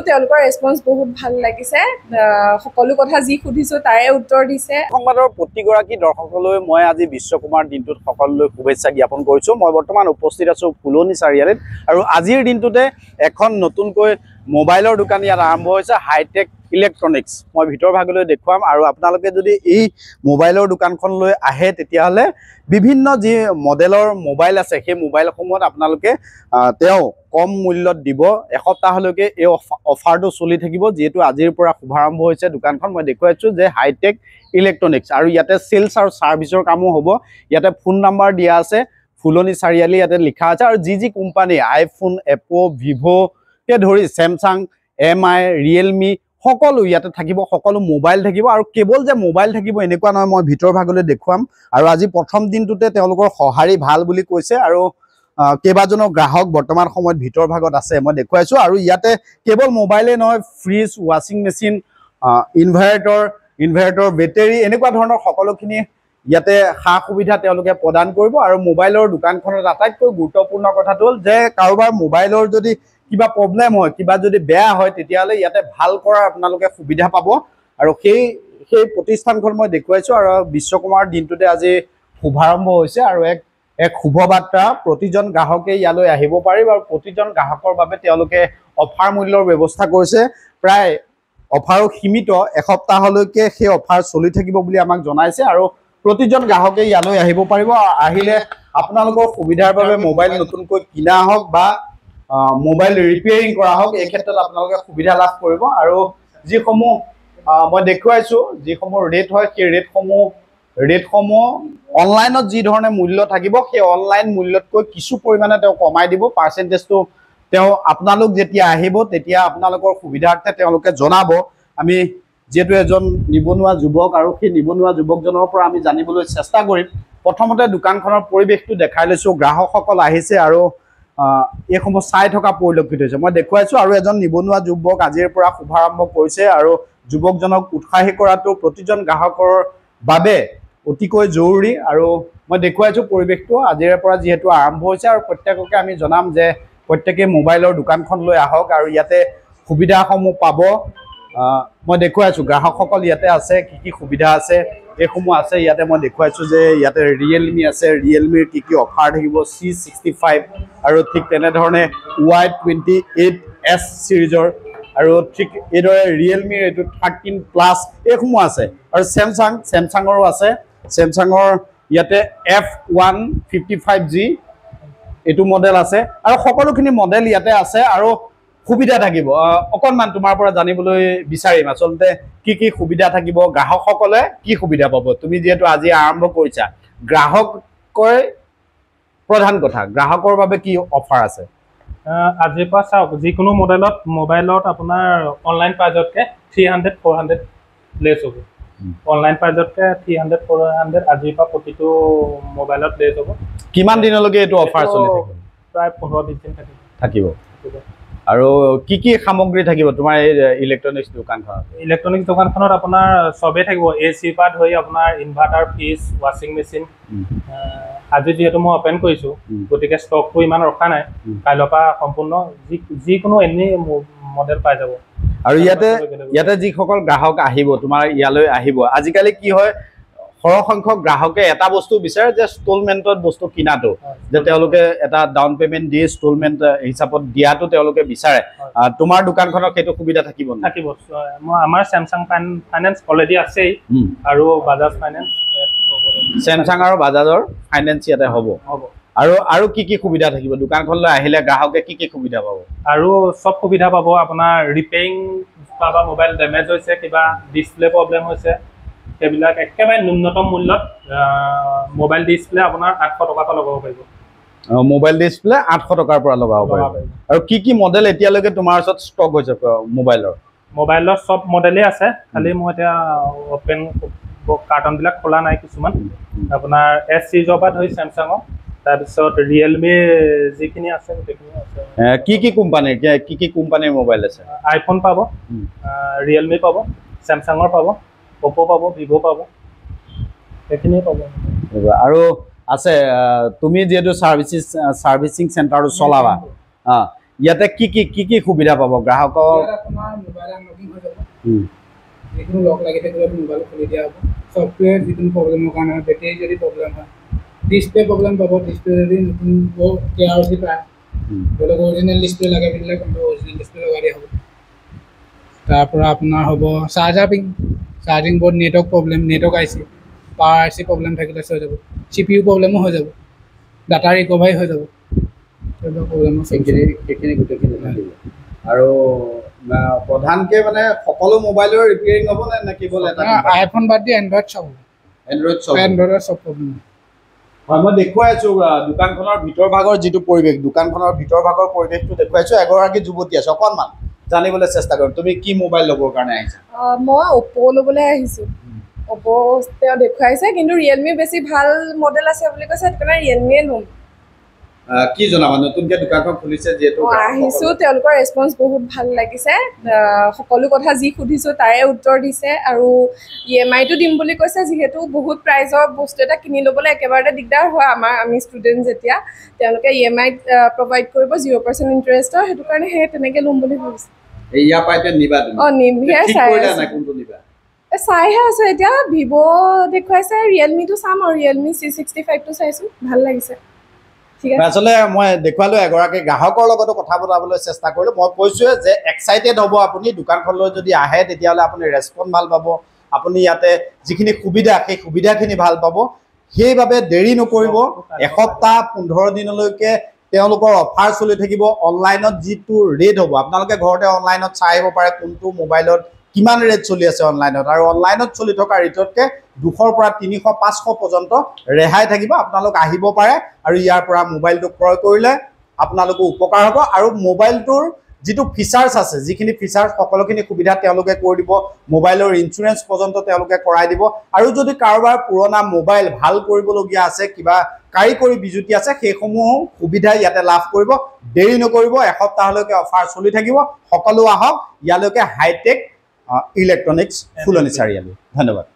তেওঁলোকৰ ৰেছপন্স বহুত ভাল লাগিছে সকলো কথা যি সুধিছো তাৰে উত্তৰ দিছে সংবাদৰ প্ৰতিগৰাকী দৰ্শকলৈ মই আজি বিশ্বকুমাৰ দিনটোত সকলোলৈ শুভেচ্ছা জ্ঞাপন কৰিছো মই বৰ্তমান উপস্থিত আছো ফুলনি চাৰিআলিত আৰু আজিৰ দিনটোতে এখন নতুনকৈ মোবাইলৰ দোকান ইয়াত আৰম্ভ হৈছে হাইটেক ইলেক্ট্ৰনিক্স মই ভিতৰ ভাগলৈ দেখুৱাম আৰু আপোনালোকে যদি এই মোবাইলৰ দোকানখনলৈ আহে তেতিয়াহ'লে বিভিন্ন যি মডেলৰ মোবাইল আছে সেই মোবাইলসমূহত আপোনালোকে তেওঁ কম মূল্যত দিব এসপ্তাহলৈকে এই অফাৰটো চলি থাকিব যেহেতু আজিৰ পৰা শুভাৰম্ভ হৈছে দোকানখন মই দেখুৱাইছো যে হাইটেক ইলেক্ট্ৰনিক্স আৰু ইয়াতে সেলছ আৰু সাৰ্ভিসৰ কামো হ'ব ইয়াতে ফোন নাম্বাৰ দিয়া আছে ফুলনি চাৰিআলি ইয়াতে লিখা আছে আৰু যি কোম্পানী আইফোন এপো ভিভো কে ধৰি স্যামসাং এমআই ৰিয়েলমি সকলো ইয়াতে থাকিব সকলো মোবাইল থাকিব আৰু কেৱল যে মোবাইল থাকিব এনেকুৱা নহয় মই ভিতৰ ভাগলৈ দেখুৱাম আৰু আজি প্ৰথম দিনটোতে তেওঁলোকৰ সহাৰি ভাল বুলি কৈছে আৰু কেবাজনো গ্ৰাহক বৰ্তমান সময়ত ভিতৰ ভাগত আছে মই দেখুৱাইছো আৰু ইয়াতে কেৱল মোবাইলে নহয় ফ্ৰিজ ৱাচিং মেচিন ইনভাৰ্টাৰ বেটাৰী এনেকুৱা ধৰণৰ সকলোখিনি ইয়াতে সা সুবিধা তেওঁলোকে প্ৰদান কৰিব আৰু মোবাইলৰ দোকানখনত আটাইতকৈ গুৰুত্বপূৰ্ণ কথাটো হ'ল যে কাৰোবাৰ মোবাইলৰ যদি কিবা প্ৰবলেম হয় কিবা যদি বেয়া হয় তেতিয়াহ'লে ইয়াতে ভাল কৰাৰ আপোনালোকে সুবিধা পাব আৰু সেই প্ৰতিষ্ঠানখন মই দেখুৱাইছো আৰু বিশ্বকুমাৰ দিনটোতে আজি শুভাৰম্ভ হৈছে আৰু এক শুভ বাৰ্তা প্ৰতিজন গ্ৰাহকে ইয়ালৈ আহিব পাৰিব আৰু প্ৰতিজন গ্ৰাহকৰ বাবে তেওঁলোকে অফাৰ মূল্যৰ ব্যৱস্থা কৰিছে প্ৰায় অফাৰো সীমিত এসপ্তাহলৈকে সেই অফাৰ চলি থাকিব বুলি আমাক জনাইছে আৰু প্ৰতিজন গ্ৰাহকে ইয়ালৈ আহিব পাৰিব আহিলে আপোনালোকৰ সুবিধাৰ বাবে মোবাইল নতুনকৈ কিনা হওক বা মোবাইল ৰিপেয়াৰিং কৰা হওক এই ক্ষেত্ৰত আপোনালোকে সুবিধা লাভ কৰিব আৰু যিসমূহ মই দেখুৱাইছো যিসমূহ ৰেট হয় সেই ৰেটসমূহ অনলাইনত যি ধৰণে মূল্য থাকিব সেই অনলাইন মূল্যতকৈ কিছু পৰিমাণে তেওঁ কমাই দিব পাৰ্চেন্টেজটো তেওঁ আপোনালোক যেতিয়া আহিব তেতিয়া আপোনালোকৰ সুবিধাৰ্থে তেওঁলোকে জনাব আমি যেহেতু এজন নিবনুৱা যুৱক আৰু সেই নিবনুৱা যুৱকজনৰ পৰা আমি জানিবলৈ চেষ্টা কৰিম প্ৰথমতে দোকানখনৰ পৰিৱেশটো দেখাই লৈছো গ্ৰাহকসকল আহিছে আৰু এইসমূহ চাই থকা পৰিলক্ষিত হৈছে মই দেখুৱাইছো আৰু এজন নিবনুৱা যুৱক আজিৰ পৰা শুভাৰম্ভ কৰিছে আৰু যুৱকজনক উৎসাহী কৰাটো প্ৰতিজন গ্ৰাহকৰ বাবে অতিকৈ জৰুৰী আৰু মই দেখুৱাইছো পৰিৱেশটো আজিৰ পৰা যিহেতু আৰম্ভ হৈছে আৰু প্ৰত্যেককে আমি জনাম যে প্ৰত্যেকে মোবাইলৰ দোকানখনলৈ আহক আৰু ইয়াতে সুবিধাসমূহ পাব মই দেখুৱাইছো গ্ৰাহকসকল ইয়াতে আছে কি সুবিধা আছে এইসমূহ আছে ইয়াতে মই দেখুৱাইছো যে ইয়াতে ৰিয়েলমি আছে ৰিয়েলমিৰ কি অফাৰ থাকিব C65 আৰু ঠিক তেনেধৰণে Y28S সিৰিজৰ আৰু ঠিক এইদৰে ৰিয়েলমিৰ এইটো 13+ এইসমূহ আছে আৰু স্যামসাংৰো আছে স্যামসাংৰ ইয়াতে F155G এইটো মডেল আছে আৰু সকলোখিনি মডেল ইয়াতে আছে আৰু সুবিধা থাকিব অকনমান তোমাৰ পৰা জানিবলৈ বিচাৰিম আসলতে কি সুবিধা থাকিব গ্ৰাহকসকলে কি সুবিধা পাব তুমি যেহেতু আজি আৰম্ভ কৰিছা গ্ৰাহকৰ প্ৰধান কথা গ্ৰাহকৰ বাবে কি অফাৰ আছে আজিৰ পৰা চাওক যিকোনো মোবাইলত আপোনাৰ অনলাইন প্ৰাইজতকে 300-400 লেছ হ'ব অনলাইন প্ৰাইজতকে 300-400 আজিৰ পৰা প্ৰতিটো মোবাইলত লেছ হ'ব কিমান দিনলৈকে এইটো অফাৰ চলি থাকিব প্ৰায় 15-20 দিন থাকিব আৰু কি সামগ্ৰী থাকিব তোমাৰ এই ইলেক্ট্ৰনিক্স দোকানখনত আপোনাৰ সবে থাকিব এসি পা ধৰি আপোনাৰ ইনভাৰ্টাৰ ফ্ৰিজ ৱাচিং মেচিন আজি যেহেতু মই ওপেন কৰিছো গতিকে ষ্টকটো ইমান ৰখা নাই কাইলৰ পৰা সম্পূৰ্ণ যিকোনো এনি মডেল পাই যাব আৰু ইয়াতে যিসকল গ্ৰাহক আহিব তোমাৰ ইয়ালৈ আহিব আজিকালি কি হয় সৰহ সংখ্যক গ্ৰাহকে এটা বস্তু বিচাৰে যে ষ্টলমেন্টত বস্তু কিনাটো যে তেওঁলোকে এটা ডাউন পেমেন্ট দি ষ্টলমেন্ট হিচাপত দিয়াটো তেওঁলোকে বিচাৰে তোমাৰ দোকানখনৰ সেইটো সুবিধা থাকিব আমাৰ স্যামসাং ফাইনেন্স অলৰেডি আছে আৰু বাজাজ ফাইনেন্স স্যামসাং আৰু বাজাজৰ ফাইনেন্স ইয়াতে হ'ব আৰু কি সুবিধা থাকিব দোকানখনলৈ আহিলে গ্ৰাহকে কি সুবিধা পাব আৰু সব সুবিধা পাব আপোনাৰ ৰিপেয়াৰিং বা মোবাইল ডেমেজ হৈছে কিবা ডিসপ্লে প্ৰবলেম হৈছে এইবিলাক একেবাৰে ন্যূনতম মূল্যত মোবাইল ডিসপ্লে আপোনাৰ 800 টকা পৰা লগাব পাৰিব মোবাইল ডিসপ্লে 800 টকাৰ পৰা লগাব পাৰিব আৰু কি মডেল এতিয়ালৈকে তোমাৰ ওচৰত ষ্টক হৈছে মোবাইলৰ সব মডেলে আছে খালি মই এতিয়া ওপেন কাৰ্টন বিলাক খোলা নাই কিছুমান আপোনাৰ S সিৰিজৰ পৰা ধৰি স্যামসাংৰ তাৰপিছত ৰিয়েলমি যিখিনি আছে গোটেইখিনি আছে কি কোম্পানীৰ মোবাইল আছে আইফোন পাব ৰিয়েলমি পাব স্যামসাংৰ পাব Oppo পাব Vivo পাব এখিনি পাব আৰু আছে তুমি যেহেতু সাৰ্ভিসিং সেন্টাৰটো চলাবা ইয়াতে কি সুবিধা পাব গ্ৰাহকৰ? আপোনাৰ মোবাইল আনলকিং হৈ যাব, যিকোনো লক লাগি থাকিলে মোবাইল খুলি দিয়া হ'ব। ছফ্টৱেৰ যিকোনো প্ৰব্লেমৰ কাৰণে হয়, বেটেৰী যদি প্ৰব্লেম হয়, ডিছপ্লে প্ৰব্লেম পাব, ডিছপ্লে যদি নতুন KRC পায়, ধৰি লওক অৰিজিনেল ডিছপ্লে লাগে বুলিলে কিন্তু অৰিজিনেল ডিছপ্লে লগাই দিয়া হ'ব। তাৰপৰা আপোনাৰ হ'ব charging board, network IC, power IC problem থাকিলে হৈ যাব, CPU প্ৰব্লেমো হৈ যাব, ডাটা ৰিকভাৰী হৈ যাব, সেইবিলাক প্ৰব্লেমো সেইখিনি গোটেইখিনি থাকিব। আৰু প্ৰধানকৈ মানে সকলো মোবাইলৰ ৰিপেয়াৰিং হ'ব নে কেৱল এটা? আইফোন বাদ দি এণ্ড্ৰইড চব এণ্ড্ৰইডৰ চব প্ৰব্লেম। হয়, মই দেখুৱাই আছো দোকানখনৰ ভিতৰ ভাগৰ যিটো পৰিৱেশ, দোকানখনৰ ভিতৰ ভাগৰ পৰিৱেশটো দেখুৱাইছো। এগৰাকী যুৱতী আছে, অকণমান জানিবলৈ চেষ্টা কৰিম। তুমি কি মোবাইল ল'বৰ কাৰণে আহিছা? মই অপো ল'বলৈ আহিছোঁ। অপো তেওঁ দেখুৱাইছে, কিন্তু ৰিয়েলমি বেছি ভাল মডেল আছে বুলি কৈছে, সেইটো কাৰণে ৰিয়েলমিয়ে ল'ম। কি জনাবা, নতুনকৈ দোকানখন খুলিছে যিহেতু? আহিছোঁ, তেওঁলোকৰ ৰেছপন্স বহুত ভাল লাগিছে। সকলো কথা যি সুধিছোঁ তাৰে উত্তৰ দিছে, আৰু EMI-টো দিম বুলি কৈছে। যিহেতু বহুত প্ৰাইজৰ বস্তু এটা কিনি ল'বলৈ একেবাৰতে দিগদাৰ হয় আমি ষ্টুডেণ্ট যেতিয়া, তেওঁলোকে EMI প্ৰভাইড কৰিব 0% ইণ্টাৰেষ্টৰ, সেইটো কাৰণে সেই তেনেকৈ ল'ম বুলি ভাবিছোঁ। ইয়াৰ পৰা এতিয়া নিবা তুমি? নিম, সেয়া চাইহে আছোঁ এতিয়া। ভিভ' দেখুৱাইছে, ৰিয়েলমিটো চাম, আৰু ৰিয়েলমি C65টো চাইছোঁ, ভাল লাগিছে। আচলতে মই দেখুৱালো, এগৰাকী গ্ৰাহকৰ লগতো কথা পতাবলৈ চেষ্টা কৰিলোঁ। মই কৈছোঁৱে যে এক্সাইটেড হ'ব আপুনি দোকানখনলৈ যদি আহে, তেতিয়াহ'লে আপুনি ৰেছপন্স ভাল পাব, আপুনি ইয়াতে যিখিনি সুবিধা সেই সুবিধাখিনি ভাল পাব। সেইবাবে দেৰি নকৰিব, এসপ্তাহ 15 দিনলৈকে তেওঁলোকৰ অফাৰ চলি থাকিব। অনলাইনত যিটো ৰেট হ'ব, আপোনালোকে ঘৰতে অনলাইনত চাই আহিব পাৰে কোনটো মোবাইলত কিমান ৰেট চলি আছে অনলাইনত, আৰু অনলাইনত চলি থকা ৰেটতকৈ 200 পৰা 300, 500 পৰ্যন্ত ৰেহাই থাকিব। আপোনালোক আহিব পাৰে, আৰু ইয়াৰ পৰা মোবাইলটো ক্ৰয় কৰিলে আপোনালোকৰ উপকাৰ হ'ব। আৰু মোবাইলটোৰ যিটো ফিচাৰ্ছ আছে, যিখিনি ফিচাৰ্ছ সকলোখিনি সুবিধা তেওঁলোকে কৰি দিব। মোবাইলৰ ইঞ্চুৰেঞ্চ পৰ্যন্ত তেওঁলোকে কৰাই দিব। আৰু যদি কাৰোবাৰ পুৰণা মোবাইল ভাল কৰিবলগীয়া আছে, কিবা কাৰিকৰী বিজুতি আছে, সেইসমূহ সুবিধা ইয়াতে লাভ কৰিব। দেৰি নকৰিব, এসপ্তাহলৈকে অফাৰ চলি থাকিব। সকলো আহক ইয়ালৈকে, হাইটেক ইলেক্ট্ৰনিক্স, ফুলনি চাৰিআলি। ধন্যবাদ।